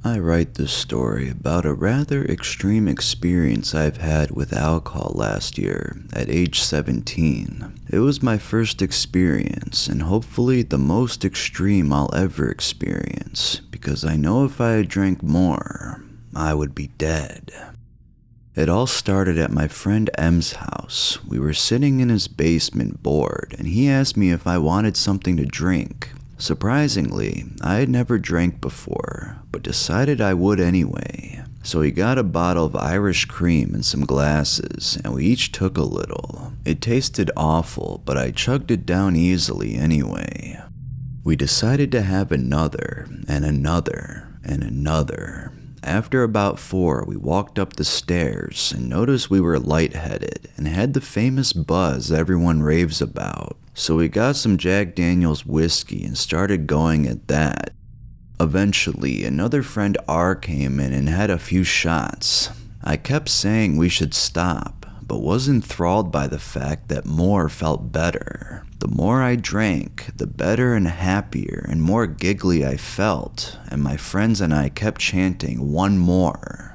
I write this story about a rather extreme experience I've had with alcohol last year at age 17. It was my first experience and hopefully the most extreme I'll ever experience, because I know if I had drank more, I would be dead. It all started at my friend M's house. We were sitting in his basement bored, and he asked me if I wanted something to drink. Surprisingly, I had never drank before, but decided I would anyway. So he got a bottle of Irish cream and some glasses, and we each took a little. It tasted awful, but I chugged it down easily anyway. We decided to have another, and another, and another. After about 4, we walked up the stairs and noticed we were lightheaded and had the famous buzz everyone raves about. So we got some Jack Daniel's whiskey and started going at that. Eventually, another friend R came in and had a few shots. I kept saying we should stop, but was enthralled by the fact that more felt better. The more I drank, the better and happier and more giggly I felt, and my friends and I kept chanting one more.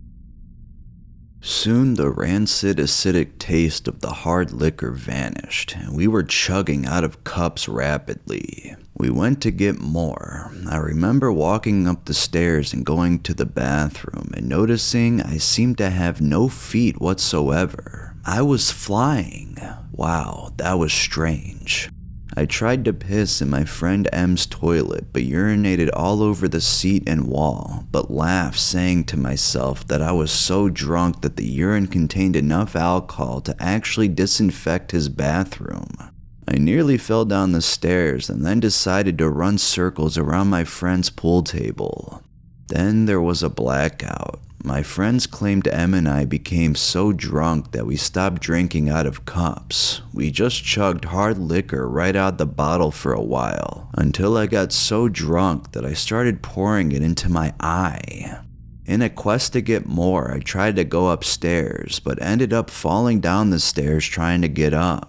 Soon the rancid acidic taste of the hard liquor vanished, and we were chugging out of cups rapidly. We went to get more. I remember walking up the stairs and going to the bathroom and noticing I seemed to have no feet whatsoever. I was flying. Wow, that was strange. I tried to piss in my friend M's toilet but urinated all over the seat and wall, but laughed saying to myself that I was so drunk that the urine contained enough alcohol to actually disinfect his bathroom. I nearly fell down the stairs and then decided to run circles around my friend's pool table. Then there was a blackout. My friends claimed Em and I became so drunk that we stopped drinking out of cups. We just chugged hard liquor right out the bottle for a while, until I got so drunk that I started pouring it into my eye. In a quest to get more, I tried to go upstairs, but ended up falling down the stairs trying to get up.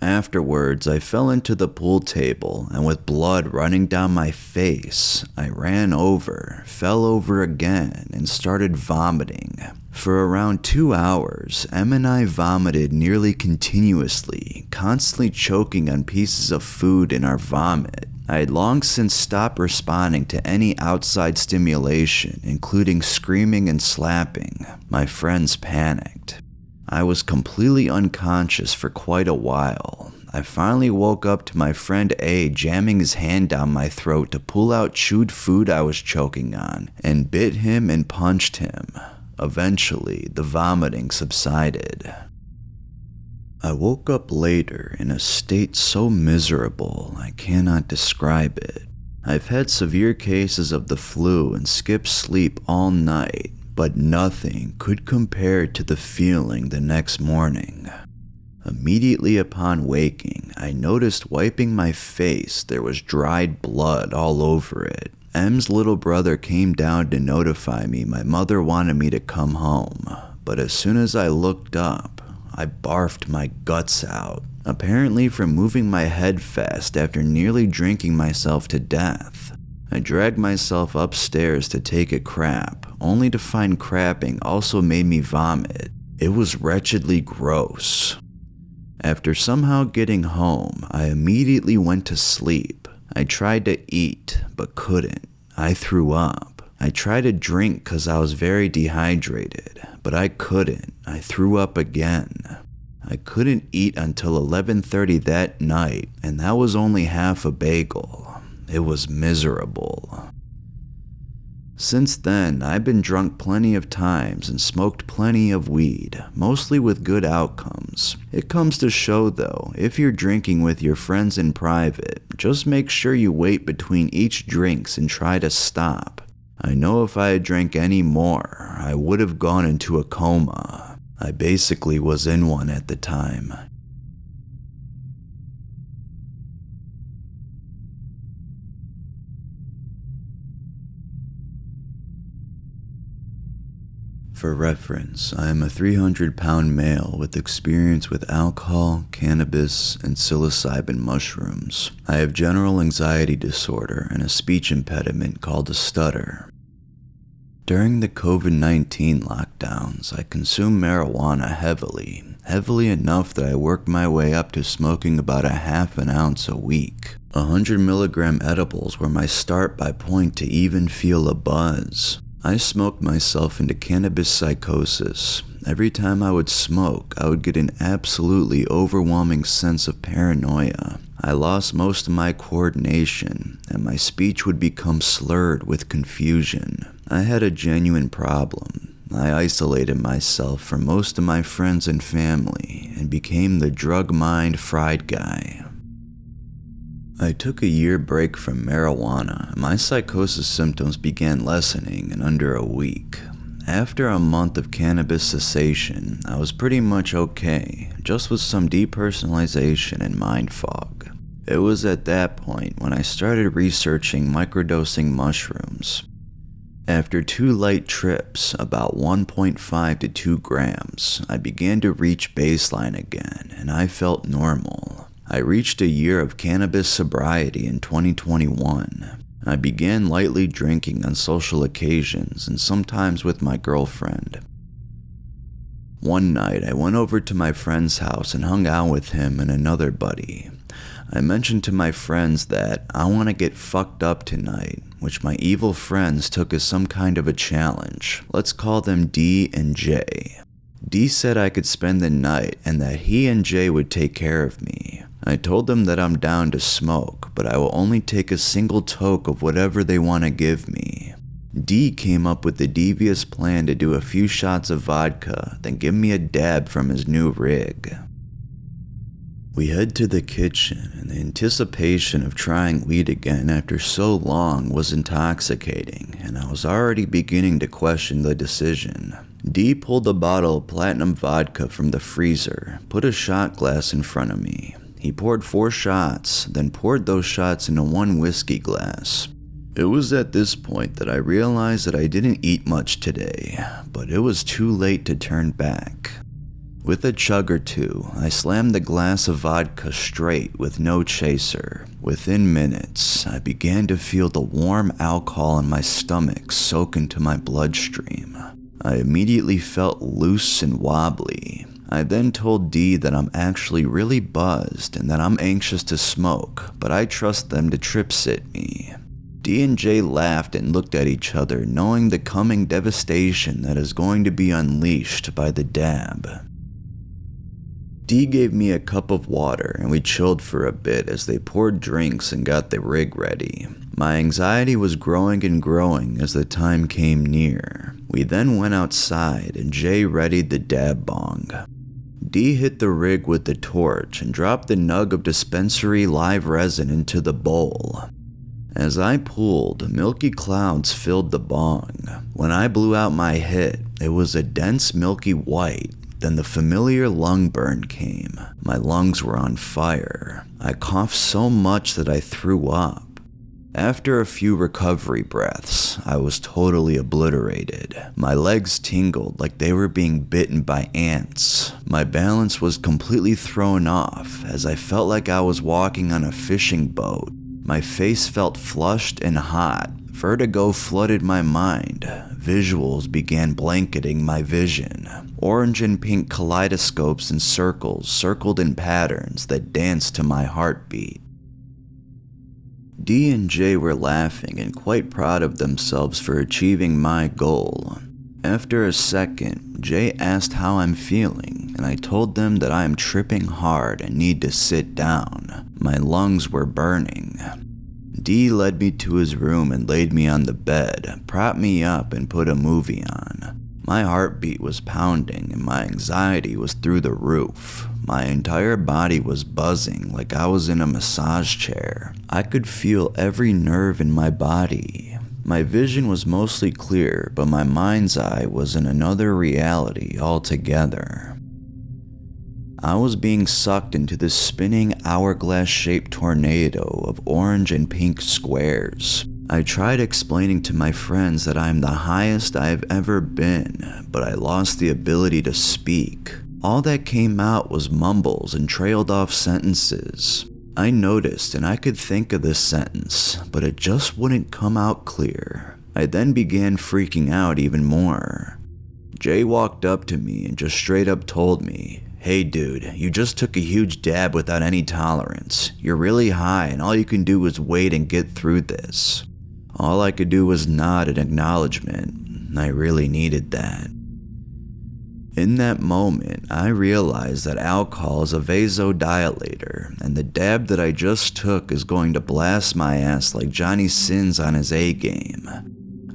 Afterwards, I fell into the pool table, and with blood running down my face, I ran over, fell over again, and started vomiting. For around 2 hours, Em and I vomited nearly continuously, constantly choking on pieces of food in our vomit. I had long since stopped responding to any outside stimulation, including screaming and slapping. My friends panicked. I was completely unconscious for quite a while. I finally woke up to my friend A jamming his hand down my throat to pull out chewed food I was choking on, and bit him and punched him. Eventually, the vomiting subsided. I woke up later in a state so miserable I cannot describe it. I've had severe cases of the flu and skipped sleep all night, but nothing could compare to the feeling the next morning. Immediately upon waking, I noticed wiping my face there was dried blood all over it. M's little brother came down to notify me my mother wanted me to come home, but as soon as I looked up, I barfed my guts out, apparently from moving my head fast after nearly drinking myself to death. I dragged myself upstairs to take a crap, only to find crapping also made me vomit. It was wretchedly gross. After somehow getting home, I immediately went to sleep. I tried to eat, but couldn't. I threw up. I tried to drink because I was very dehydrated, but I couldn't. I threw up again. I couldn't eat until 11:30 that night, and that was only half a bagel. It was miserable. Since then, I've been drunk plenty of times and smoked plenty of weed, mostly with good outcomes. It comes to show though, if you're drinking with your friends in private, just make sure you wait between each drinks and try to stop. I know if I had drank any more, I would have gone into a coma. I basically was in one at the time. For reference, I am a 300-pound male with experience with alcohol, cannabis, and psilocybin mushrooms. I have general anxiety disorder and a speech impediment called a stutter. During the COVID-19 lockdowns, I consumed marijuana heavily enough that I worked my way up to smoking about a half an ounce a week. 100 milligram edibles were my start by point to even feel a buzz. I smoked myself into cannabis psychosis. Every time I would smoke, I would get an absolutely overwhelming sense of paranoia. I lost most of my coordination, and my speech would become slurred with confusion. I had a genuine problem. I isolated myself from most of my friends and family, and became the drug-mind fried guy. I took a year break from marijuana. My psychosis symptoms began lessening in under a week. After a month of cannabis cessation, I was pretty much okay, just with some depersonalization and mind fog. It was at that point when I started researching microdosing mushrooms. After 2 light trips, about 1.5 to 2 grams, I began to reach baseline again, and I felt normal. I reached a year of cannabis sobriety in 2021. I began lightly drinking on social occasions and sometimes with my girlfriend. One night, I went over to my friend's house and hung out with him and another buddy. I mentioned to my friends that I want to get fucked up tonight, which my evil friends took as some kind of a challenge. Let's call them D and J. D said I could spend the night and that he and J would take care of me. I told them that I'm down to smoke, but I will only take a single toke of whatever they want to give me. D came up with the devious plan to do a few shots of vodka, then give me a dab from his new rig. We head to the kitchen, and the anticipation of trying weed again after so long was intoxicating, and I was already beginning to question the decision. D pulled a bottle of platinum vodka from the freezer, put a shot glass in front of me. He poured 4 shots, then poured those shots into 1 whiskey glass. It was at this point that I realized that I didn't eat much today, but it was too late to turn back. With a chug or two, I slammed the glass of vodka straight with no chaser. Within minutes, I began to feel the warm alcohol in my stomach soak into my bloodstream. I immediately felt loose and wobbly. I then told D that I'm actually really buzzed and that I'm anxious to smoke, but I trust them to trip sit me. D and J laughed and looked at each other, knowing the coming devastation that is going to be unleashed by the dab. D gave me a cup of water and we chilled for a bit as they poured drinks and got the rig ready. My anxiety was growing and growing as the time came near. We then went outside and Jay readied the dab bong. D hit the rig with the torch and dropped the nug of dispensary live resin into the bowl. As I pulled, milky clouds filled the bong. When I blew out my hit, it was a dense milky white. Then the familiar lung burn came. My lungs were on fire. I coughed so much that I threw up. After a few recovery breaths, I was totally obliterated. My legs tingled like they were being bitten by ants. My balance was completely thrown off as I felt like I was walking on a fishing boat. My face felt flushed and hot. Vertigo flooded my mind. Visuals began blanketing my vision. Orange and pink kaleidoscopes and circles circled in patterns that danced to my heartbeat. D and J were laughing and quite proud of themselves for achieving my goal. After a second, Jay asked how I'm feeling, and I told them that I am tripping hard and need to sit down. My lungs were burning. D led me to his room and laid me on the bed, propped me up and put a movie on. My heartbeat was pounding and my anxiety was through the roof. My entire body was buzzing like I was in a massage chair. I could feel every nerve in my body. My vision was mostly clear, but my mind's eye was in another reality altogether. I was being sucked into this spinning hourglass-shaped tornado of orange and pink squares. I tried explaining to my friends that I am the highest I have ever been, but I lost the ability to speak. All that came out was mumbles and trailed off sentences. I noticed and I could think of this sentence, but it just wouldn't come out clear. I then began freaking out even more. Jay walked up to me and just straight up told me, "Hey dude, you just took a huge dab without any tolerance. You're really high and all you can do is wait and get through this." All I could do was nod in acknowledgement. I really needed that. In that moment, I realized that alcohol is a vasodilator, and the dab that I just took is going to blast my ass like Johnny Sins on his A game.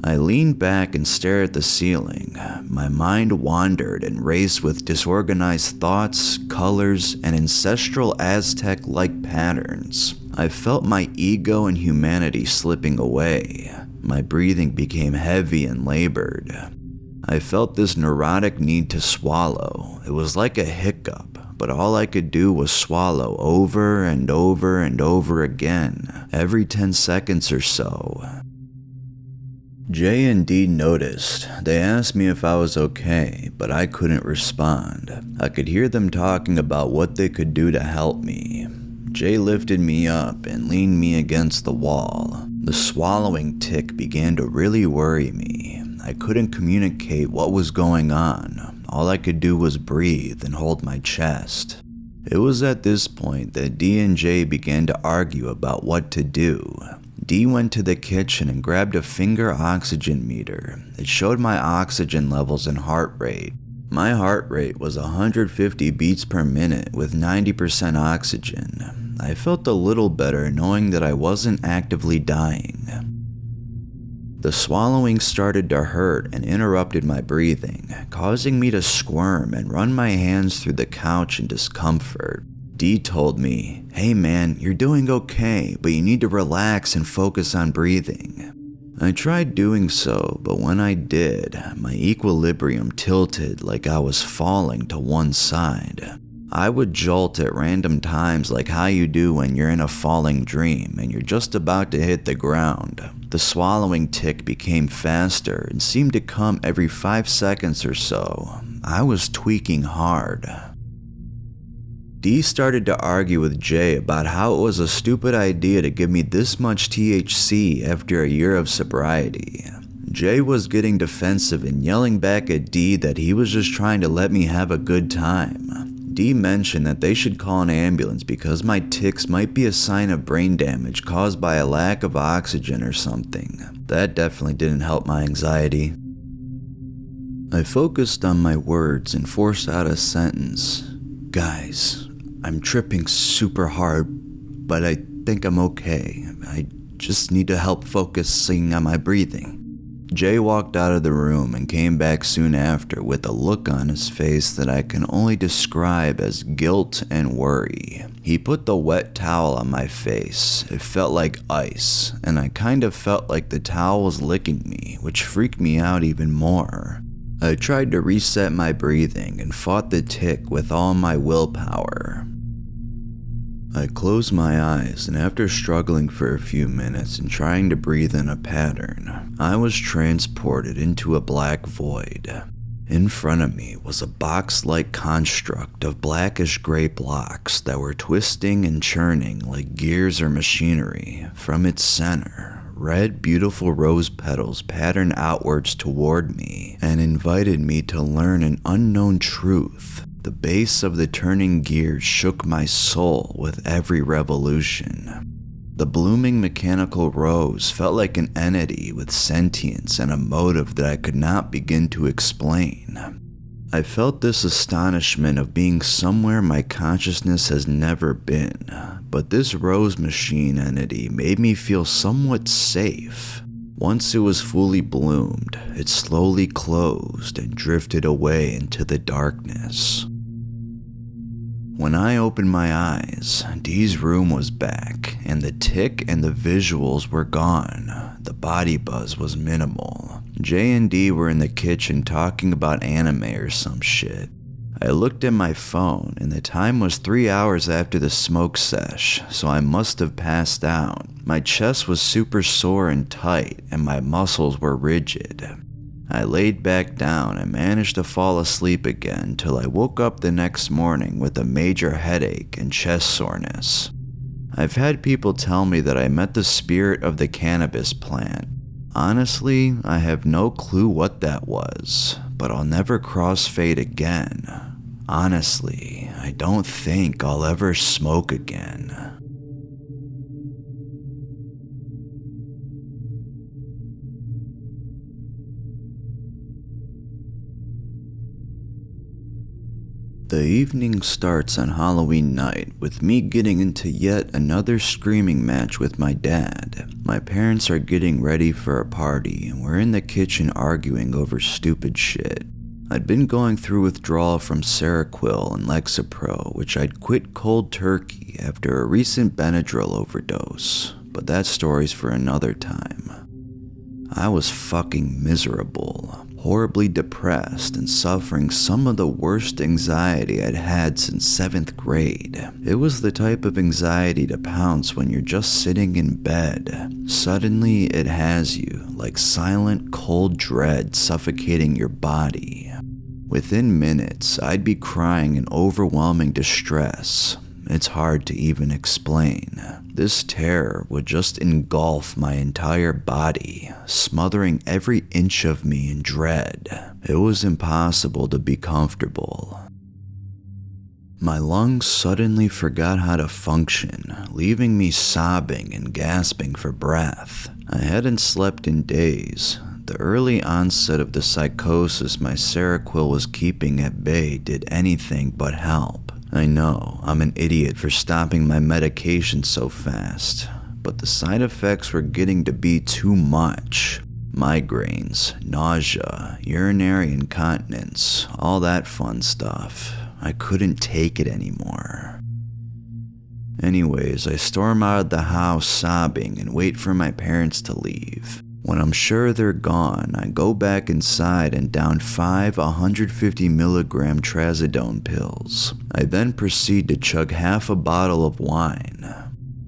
I leaned back and stared at the ceiling. My mind wandered and raced with disorganized thoughts, colors, and ancestral Aztec-like patterns. I felt my ego and humanity slipping away. My breathing became heavy and labored. I felt this neurotic need to swallow. It was like a hiccup, but all I could do was swallow over and over and over again, every 10 seconds or so. J and D noticed. They asked me if I was okay, but I couldn't respond. I could hear them talking about what they could do to help me. Jay lifted me up and leaned me against the wall. The swallowing tic began to really worry me. I couldn't communicate what was going on. All I could do was breathe and hold my chest. It was at this point that D and J began to argue about what to do. D went to the kitchen and grabbed a finger oxygen meter. It showed my oxygen levels and heart rate. My heart rate was 150 beats per minute with 90% oxygen. I felt a little better knowing that I wasn't actively dying. The swallowing started to hurt and interrupted my breathing, causing me to squirm and run my hands through the couch in discomfort. D told me, "Hey man, you're doing okay, but you need to relax and focus on breathing." I tried doing so, but when I did, my equilibrium tilted like I was falling to one side. I would jolt at random times like how you do when you're in a falling dream and you're just about to hit the ground. The swallowing tic became faster and seemed to come every 5 seconds or so. I was tweaking hard. D started to argue with Jay about how it was a stupid idea to give me this much THC after a year of sobriety. Jay was getting defensive and yelling back at D that he was just trying to let me have a good time. D mentioned that they should call an ambulance because my tics might be a sign of brain damage caused by a lack of oxygen or something. That definitely didn't help my anxiety. I focused on my words and forced out a sentence. "Guys, I'm tripping super hard, but I think I'm okay. I just need to help focusing on my breathing." Jay walked out of the room and came back soon after with a look on his face that I can only describe as guilt and worry. He put the wet towel on my face. It felt like ice, and I kind of felt like the towel was licking me, which freaked me out even more. I tried to reset my breathing and fought the tic with all my willpower. I closed my eyes, and after struggling for a few minutes and trying to breathe in a pattern, I was transported into a black void. In front of me was a box-like construct of blackish-gray blocks that were twisting and churning like gears or machinery. From its center, red, beautiful rose petals patterned outwards toward me and invited me to learn an unknown truth. The base of the turning gears shook my soul with every revolution. The blooming mechanical rose felt like an entity with sentience and a motive that I could not begin to explain. I felt this astonishment of being somewhere my consciousness has never been, but this rose machine entity made me feel somewhat safe. Once it was fully bloomed, it slowly closed and drifted away into the darkness. When I opened my eyes, Dee's room was back, and the tic and the visuals were gone. The body buzz was minimal. J and D were in the kitchen talking about anime or some shit. I looked at my phone, and the time was 3 hours after the smoke sesh, so I must have passed out. My chest was super sore and tight, and my muscles were rigid. I laid back down and managed to fall asleep again till I woke up the next morning with a major headache and chest soreness. I've had people tell me that I met the spirit of the cannabis plant. Honestly, I have no clue what that was, but I'll never crossfade again. Honestly, I don't think I'll ever smoke again. The evening starts on Halloween night with me getting into yet another screaming match with my dad. My parents are getting ready for a party and we're in the kitchen arguing over stupid shit. I'd been going through withdrawal from Seroquel and Lexapro, which I'd quit cold turkey after a recent Benadryl overdose, but that story's for another time. I was fucking miserable, horribly depressed and suffering some of the worst anxiety I'd had since 7th grade. It was the type of anxiety to pounce when you're just sitting in bed. Suddenly it has you, like silent, cold dread suffocating your body. Within minutes, I'd be crying in overwhelming distress. It's hard to even explain. This terror would just engulf my entire body, smothering every inch of me in dread. It was impossible to be comfortable. My lungs suddenly forgot how to function, leaving me sobbing and gasping for breath. I hadn't slept in days. The early onset of the psychosis my Seroquel was keeping at bay did anything but help. I know, I'm an idiot for stopping my medication so fast, but the side effects were getting to be too much. Migraines, nausea, urinary incontinence, all that fun stuff. I couldn't take it anymore. Anyways, I storm out of the house sobbing and wait for my parents to leave. When I'm sure they're gone, I go back inside and down 5 150 milligram trazodone pills. I then proceed to chug half a bottle of wine.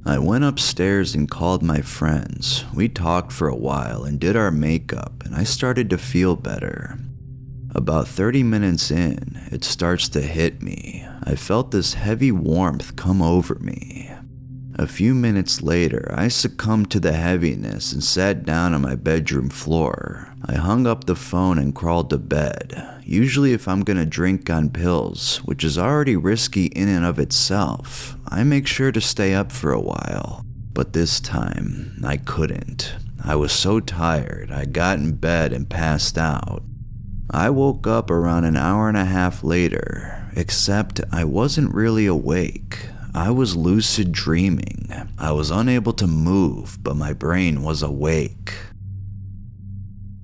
I went upstairs and called my friends. We talked for a while and did our makeup, and I started to feel better. About 30 minutes in, it starts to hit me. I felt this heavy warmth come over me. A few minutes later, I succumbed to the heaviness and sat down on my bedroom floor. I hung up the phone and crawled to bed. Usually if I'm gonna drink on pills, which is already risky in and of itself, I make sure to stay up for a while. But this time, I couldn't. I was so tired, I got in bed and passed out. I woke up around an hour and a half later, except I wasn't really awake. I was lucid dreaming. I was unable to move, but my brain was awake.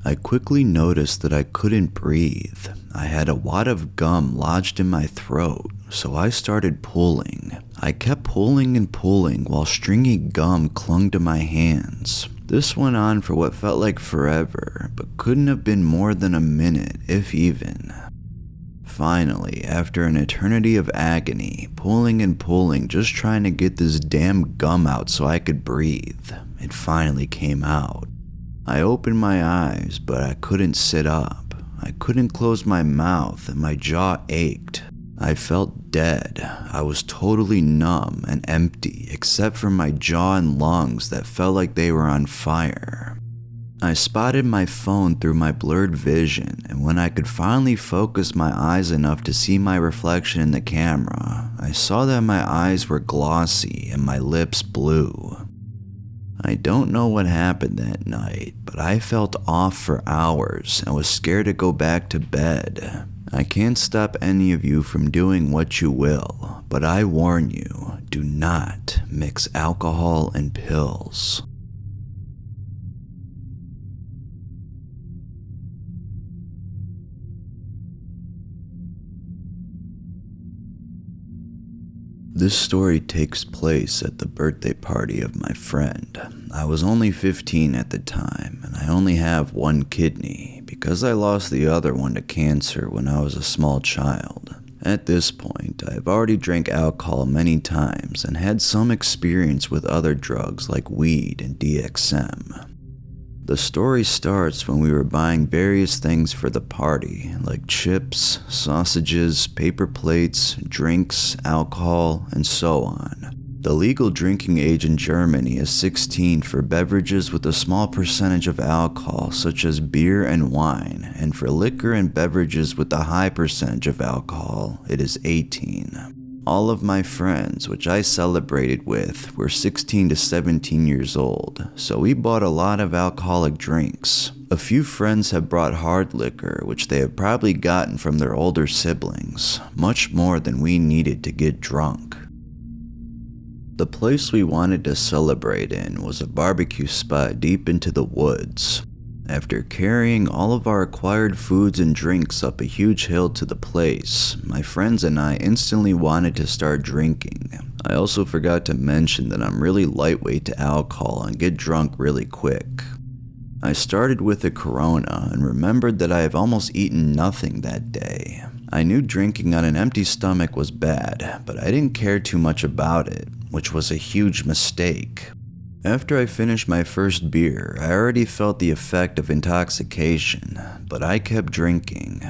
I quickly noticed that I couldn't breathe. I had a wad of gum lodged in my throat, so I started pulling. I kept pulling and pulling while stringy gum clung to my hands. This went on for what felt like forever, but couldn't have been more than a minute, if even. Finally, after an eternity of agony, pulling and pulling, just trying to get this damn gum out so I could breathe, it finally came out. I opened my eyes, but I couldn't sit up. I couldn't close my mouth and my jaw ached. I felt dead. I was totally numb and empty, except for my jaw and lungs that felt like they were on fire. I spotted my phone through my blurred vision, and when I could finally focus my eyes enough to see my reflection in the camera, I saw that my eyes were glossy and my lips blue. I don't know what happened that night, but I felt off for hours and was scared to go back to bed. I can't stop any of you from doing what you will, but I warn you, do not mix alcohol and pills. This story takes place at the birthday party of my friend. I was only 15 at the time, and I only have one kidney because I lost the other one to cancer when I was a small child. At this point, I've already drank alcohol many times and had some experience with other drugs like weed and DXM. The story starts when we were buying various things for the party, like chips, sausages, paper plates, drinks, alcohol, and so on. The legal drinking age in Germany is 16 for beverages with a small percentage of alcohol such as beer and wine, and for liquor and beverages with a high percentage of alcohol, it is 18. All of my friends, which I celebrated with, were 16 to 17 years old, so we bought a lot of alcoholic drinks. A few friends have brought hard liquor, which they have probably gotten from their older siblings, much more than we needed to get drunk. The place we wanted to celebrate in was a barbecue spot deep into the woods. After carrying all of our acquired foods and drinks up a huge hill to the place, my friends and I instantly wanted to start drinking. I also forgot to mention that I'm really lightweight to alcohol and get drunk really quick. I started with a Corona and remembered that I have almost eaten nothing that day. I knew drinking on an empty stomach was bad, but I didn't care too much about it, which was a huge mistake. After I finished my first beer, I already felt the effect of intoxication, but I kept drinking.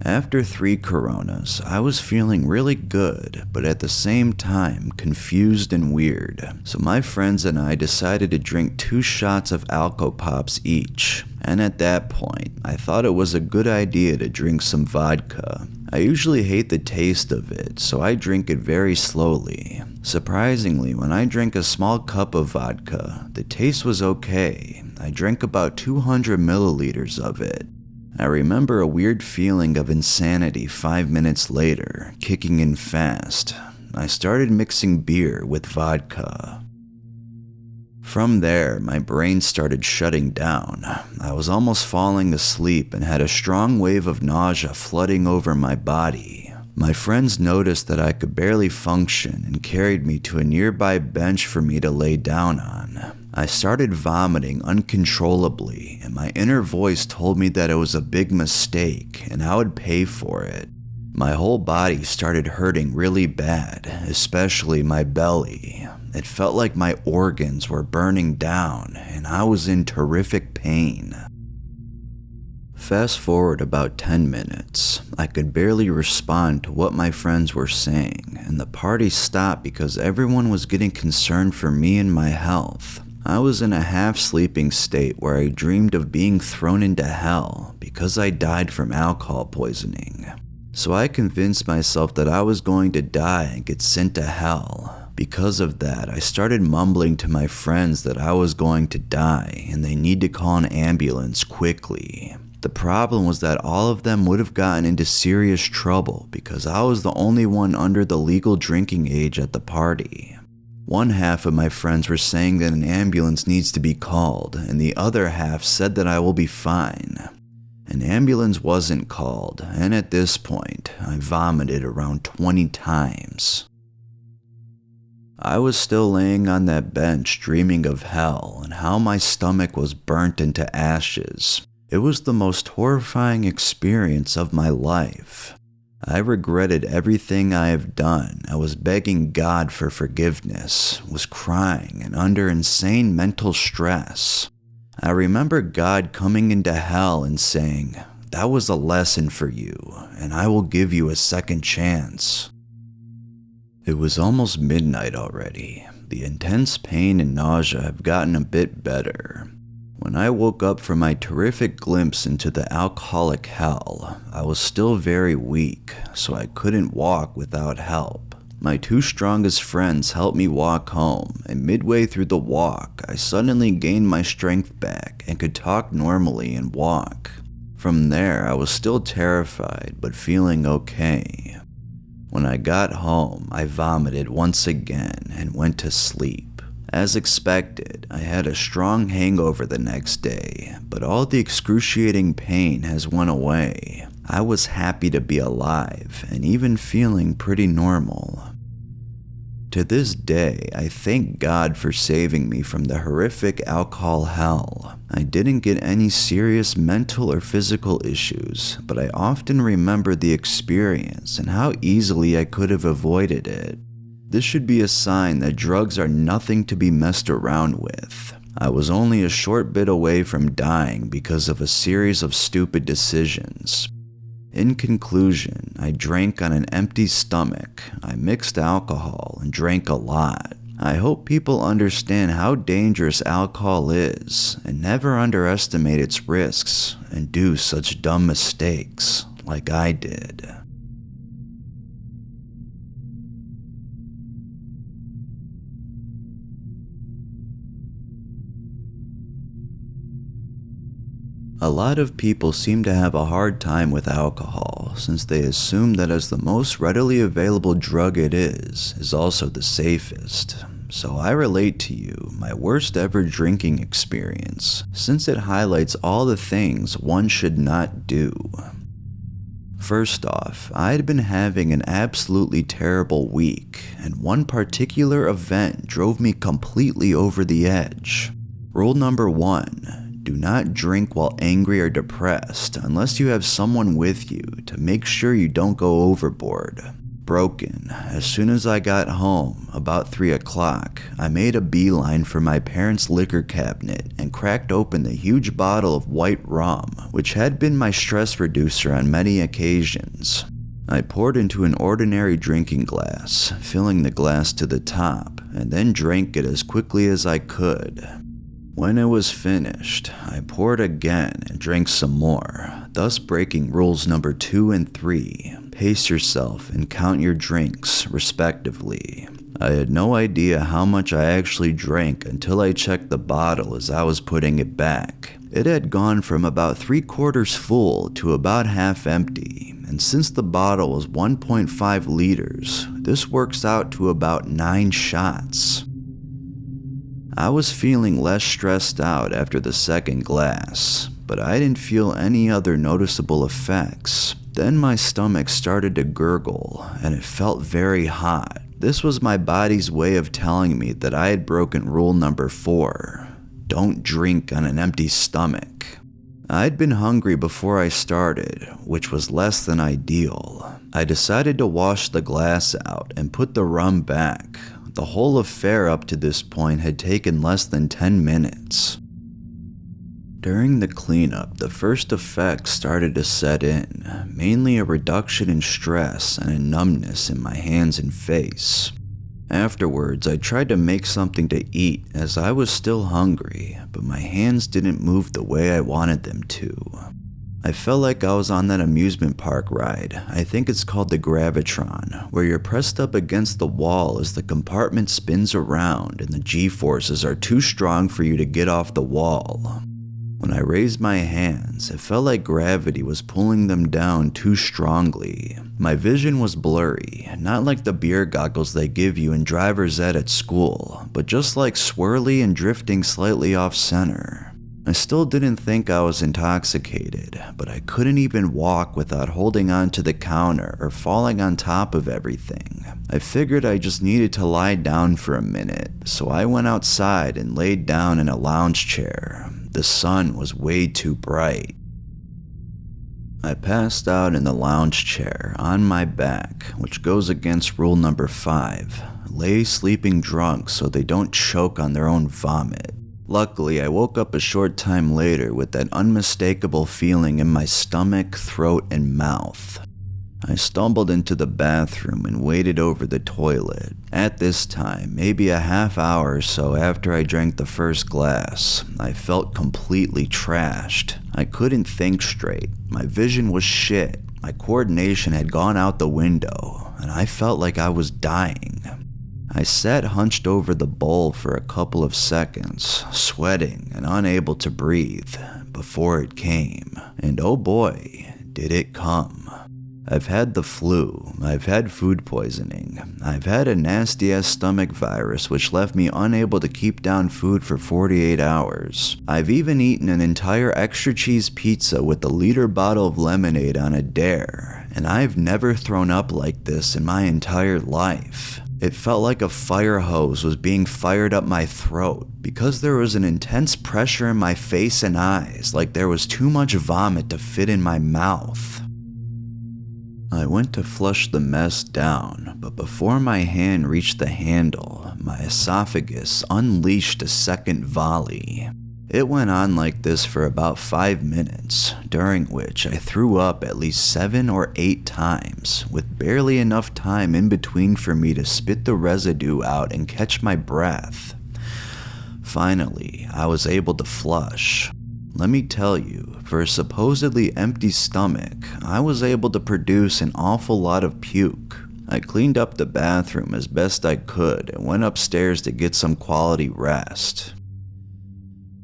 After 3 Coronas, I was feeling really good, but at the same time confused and weird. So my friends and I decided to drink 2 shots of Alco Pops each. And at that point, I thought it was a good idea to drink some vodka. I usually hate the taste of it, so I drink it very slowly. Surprisingly, when I drank a small cup of vodka, the taste was okay. I drank about 200 milliliters of it. I remember a weird feeling of insanity 5 minutes later, kicking in fast. I started mixing beer with vodka. From there, my brain started shutting down. I was almost falling asleep and had a strong wave of nausea flooding over my body. My friends noticed that I could barely function and carried me to a nearby bench for me to lay down on. I started vomiting uncontrollably, and my inner voice told me that it was a big mistake and I would pay for it. My whole body started hurting really bad, especially my belly. It felt like my organs were burning down, and I was in terrific pain. Fast forward about 10 minutes. I could barely respond to what my friends were saying, and the party stopped because everyone was getting concerned for me and my health. I was in a half-sleeping state where I dreamed of being thrown into hell because I died from alcohol poisoning. So I convinced myself that I was going to die and get sent to hell. Because of that, I started mumbling to my friends that I was going to die and they need to call an ambulance quickly. The problem was that all of them would have gotten into serious trouble because I was the only one under the legal drinking age at the party. One half of my friends were saying that an ambulance needs to be called, and the other half said that I will be fine. An ambulance wasn't called, and at this point, I vomited around 20 times. I was still laying on that bench dreaming of hell and how my stomach was burnt into ashes. It was the most horrifying experience of my life. I regretted everything I have done. I was begging God for forgiveness, was crying and under insane mental stress. I remember God coming into hell and saying, "That was a lesson for you, and I will give you a second chance." It was almost midnight already. The intense pain and nausea have gotten a bit better. When I woke up from my terrific glimpse into the alcoholic hell, I was still very weak, so I couldn't walk without help. My 2 strongest friends helped me walk home, and midway through the walk, I suddenly gained my strength back and could talk normally and walk. From there, I was still terrified, but feeling okay. When I got home, I vomited once again and went to sleep. As expected, I had a strong hangover the next day, but all the excruciating pain has went away. I was happy to be alive and even feeling pretty normal. To this day, I thank God for saving me from the horrific alcohol hell. I didn't get any serious mental or physical issues, but I often remember the experience and how easily I could have avoided it. This should be a sign that drugs are nothing to be messed around with. I was only a short bit away from dying because of a series of stupid decisions. In conclusion, I drank on an empty stomach, I mixed alcohol, and drank a lot. I hope people understand how dangerous alcohol is and never underestimate its risks and do such dumb mistakes like I did. A lot of people seem to have a hard time with alcohol since they assume that as the most readily available drug it is also the safest. So I relate to you my worst ever drinking experience since it highlights all the things one should not do. First off, I had been having an absolutely terrible week, and one particular event drove me completely over the edge. Rule number 1. Do not drink while angry or depressed unless you have someone with you to make sure you don't go overboard. Broken, as soon as I got home, about 3 o'clock, I made a beeline for my parents' liquor cabinet and cracked open the huge bottle of white rum, which had been my stress reducer on many occasions. I poured into an ordinary drinking glass, filling the glass to the top, and then drank it as quickly as I could. When it was finished, I poured again and drank some more, thus breaking rules number 2 and 3. Pace yourself and count your drinks, respectively. I had no idea how much I actually drank until I checked the bottle as I was putting it back. It had gone from about 3/4 full to about half empty, and since the bottle was 1.5 liters, this works out to about 9 shots. I was feeling less stressed out after the second glass, but I didn't feel any other noticeable effects. Then my stomach started to gurgle, and it felt very hot. This was my body's way of telling me that I had broken rule number 4. Don't drink on an empty stomach. I'd been hungry before I started, which was less than ideal. I decided to wash the glass out and put the rum back. The whole affair up to this point had taken less than 10 minutes. During the cleanup, the first effects started to set in, mainly a reduction in stress and a numbness in my hands and face. Afterwards, I tried to make something to eat as I was still hungry, but my hands didn't move the way I wanted them to. I felt like I was on that amusement park ride, I think it's called the Gravitron, where you're pressed up against the wall as the compartment spins around and the G-forces are too strong for you to get off the wall. When I raised my hands, it felt like gravity was pulling them down too strongly. My vision was blurry, not like the beer goggles they give you in driver's ed at school, but just like swirly and drifting slightly off center. I still didn't think I was intoxicated, but I couldn't even walk without holding on to the counter or falling on top of everything. I figured I just needed to lie down for a minute, so I went outside and laid down in a lounge chair. The sun was way too bright. I passed out in the lounge chair on my back, which goes against rule number 5. Lay sleeping drunk so they don't choke on their own vomit. Luckily, I woke up a short time later with that unmistakable feeling in my stomach, throat, and mouth. I stumbled into the bathroom and waded over the toilet. At this time, maybe a half hour or so after I drank the first glass, I felt completely trashed. I couldn't think straight. My vision was shit. My coordination had gone out the window, and I felt like I was dying. I sat hunched over the bowl for a couple of seconds, sweating and unable to breathe, before it came. And oh boy, did it come. I've had the flu, I've had food poisoning, I've had a nasty-ass stomach virus which left me unable to keep down food for 48 hours. I've even eaten an entire extra cheese pizza with a liter bottle of lemonade on a dare, and I've never thrown up like this in my entire life. It felt like a fire hose was being fired up my throat because there was an intense pressure in my face and eyes, like there was too much vomit to fit in my mouth. I went to flush the mess down, but before my hand reached the handle, my esophagus unleashed a second volley. It went on like this for about 5 minutes, during which I threw up at least 7 or 8 times, with barely enough time in between for me to spit the residue out and catch my breath. Finally, I was able to flush. Let me tell you, for a supposedly empty stomach, I was able to produce an awful lot of puke. I cleaned up the bathroom as best I could and went upstairs to get some quality rest.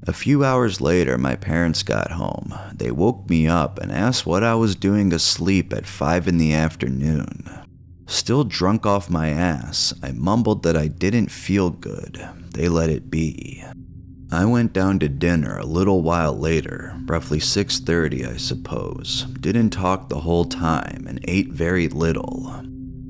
A few hours later, my parents got home. They woke me up and asked what I was doing asleep at 5 in the afternoon. Still drunk off my ass, I mumbled that I didn't feel good. They let it be. I went down to dinner a little while later, roughly 6:30 I suppose, didn't talk the whole time and ate very little.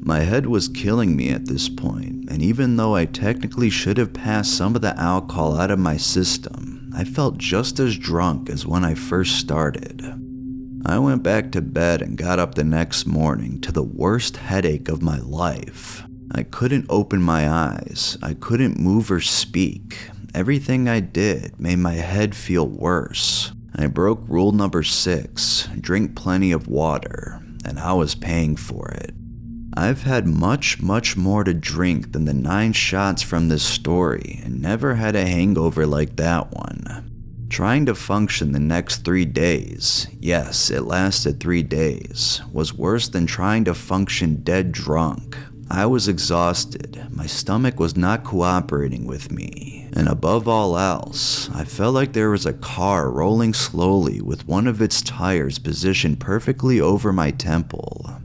My head was killing me at this point, and even though I technically should have passed some of the alcohol out of my system, I felt just as drunk as when I first started. I went back to bed and got up the next morning to the worst headache of my life. I couldn't open my eyes, I couldn't move or speak. Everything I did made my head feel worse. I broke rule number 6, drink plenty of water, and I was paying for it. I've had much more to drink than the 9 shots from this story and never had a hangover like that one. Trying to function the next 3 days, yes, it lasted 3 days, was worse than trying to function dead drunk. I was exhausted, my stomach was not cooperating with me, and above all else, I felt like there was a car rolling slowly with one of its tires positioned perfectly over my temple.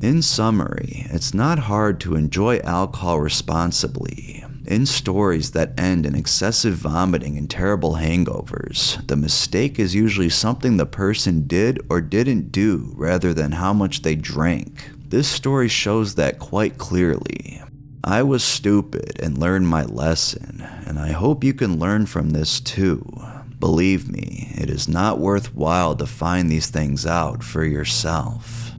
In summary, it's not hard to enjoy alcohol responsibly. In stories that end in excessive vomiting and terrible hangovers, the mistake is usually something the person did or didn't do rather than how much they drank. This story shows that quite clearly. I was stupid and learned my lesson, and I hope you can learn from this too. Believe me, it is not worthwhile to find these things out for yourself.